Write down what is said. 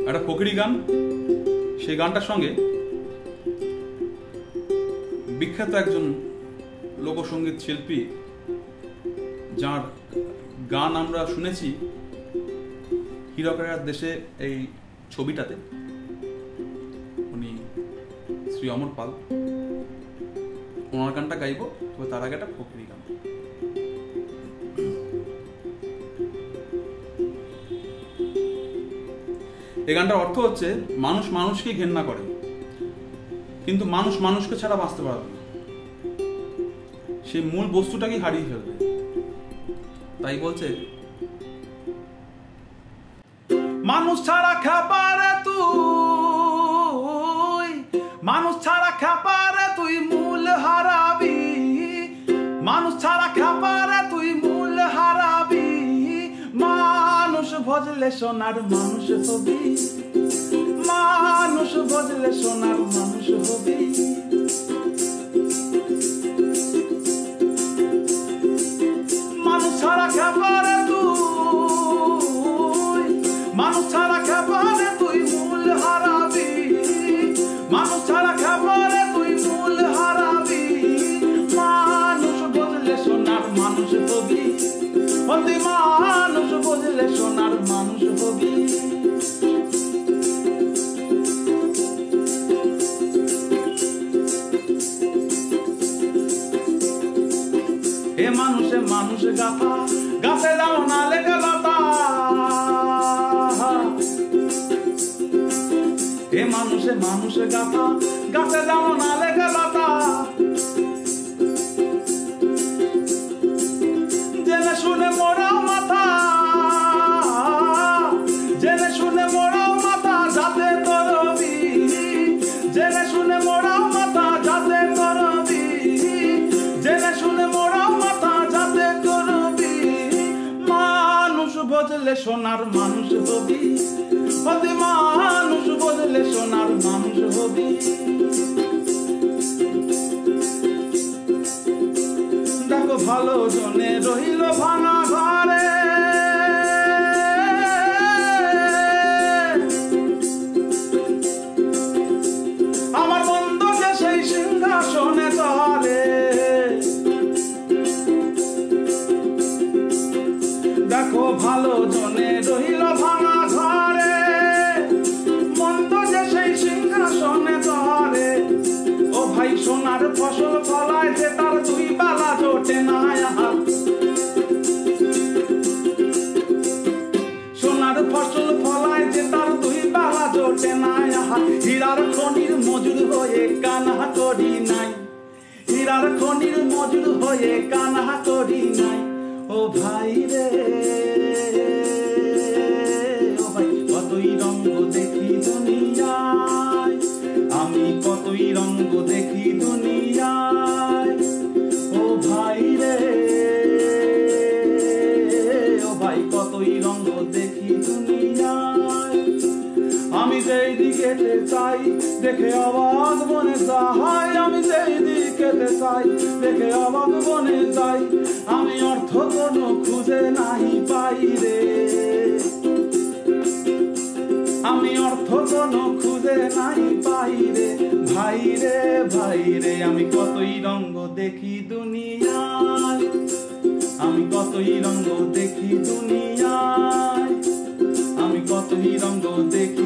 একটা ফকিরি গান। সেই গানটার সঙ্গে বিখ্যাত একজন লোকসঙ্গীত শিল্পী যার গান আমরা শুনেছি হীরকের দেশে এই ছবিটাতে, উনি শ্রী অমর পাল। ওনার গানটা গাইব, তবে তার আগে একটা ফকিরি গান। এই গানটার অর্থ হচ্ছে, মানুষ মানুষকে ঘেন্না করে, কিন্তু মানুষ মানুষকে ছাড়া বাঁচতে পারবে না, সেই মূল বস্তুটাকে হারিয়ে ফেলবে। তাই বলছে, মানুষ ছাড়া খাবারে তুই, মানুষ ছাড়া খাবারে তুই মূল হারাবি, মানুষ ছাড়া খাবারে তুই মূল হারাবি। মানুষ ভজলে সোনার মানুষ হবি, মানুষ ভজলে সোনার মানুষ হবি। মানুষ ছাড়া খাবারে তুই, মানুষ ছাড়া খাবারে তুই মূল হারাবি, মানুষ ছাড়া খাবারে তুই মূল হারাবি। মানুষ বুঝলে সোনার মানুষ হবি, অতি মানুষ বুঝলে সোনার মানুষ হবি। এ মানুষে মানুষ গাথা, গাছে দাও না লেখা লতা। এ মানুষে মানুষ গাথা, গাছে দাও না লেখা লতা। জেনে শুনে মোড়াও মাথা, জেনে শুনে মোড়াও মাথা, যাতে করবি, জেনে শুনে মোড়াও মাথা, যাতে করবি, জেনে শুনে মোড়াও মাথা, যাতে করবি। মানুষ বুঝলে সোনার মানুষ হবি, অতি মানুষ বুঝলে সোনার মানুষ হবি। দেখো ভালো জনে রইল ভাঙা ঘরে, আমার বন্ধুকে সেই সিংহাসনে ধরে। দেখো ভালো জনে রইল ভাঙা ঘরে, মন্দ যে সেই সিংহাসনে ধরে। ও ভাই সোনার ফসল ফলায় যে তার দুই বেলা জোটে না। সোনার ফসল ফলায় যে তার দুই বেলা জোটে না। হীরার খনির মজুর হয়ে কানা করি নাই, হীরার খনির মজুর হয়ে কানা করি নাই। ও ভাই রে, ও ভাই কতই রঙ্গ দেখি দুনিয়ায়, আমি কতই রঙ্গ দেখি দুনিয়ায়। ও ভাই রে, ও ভাই কতই রঙ্গ দেখি দুনিয়ায়। আমি যেই দিকেতে চাই দেখে অবাক বনে যাই, আমি যেই দিকেতে চাই দেখে অবাক বনে যাই। আমি অর্থ কোনো খুঁজে নাই পাই রে, আমি অর্থ কোনো খুঁজে নাই পাই রে। ভাই রে, ভাই রে, আমি কতই রঙ্গ দেখি দুনিয়ায়, আমি কতই রঙ্গ দেখি দুনিয়ায়, আমি কতই রঙ্গ দেখি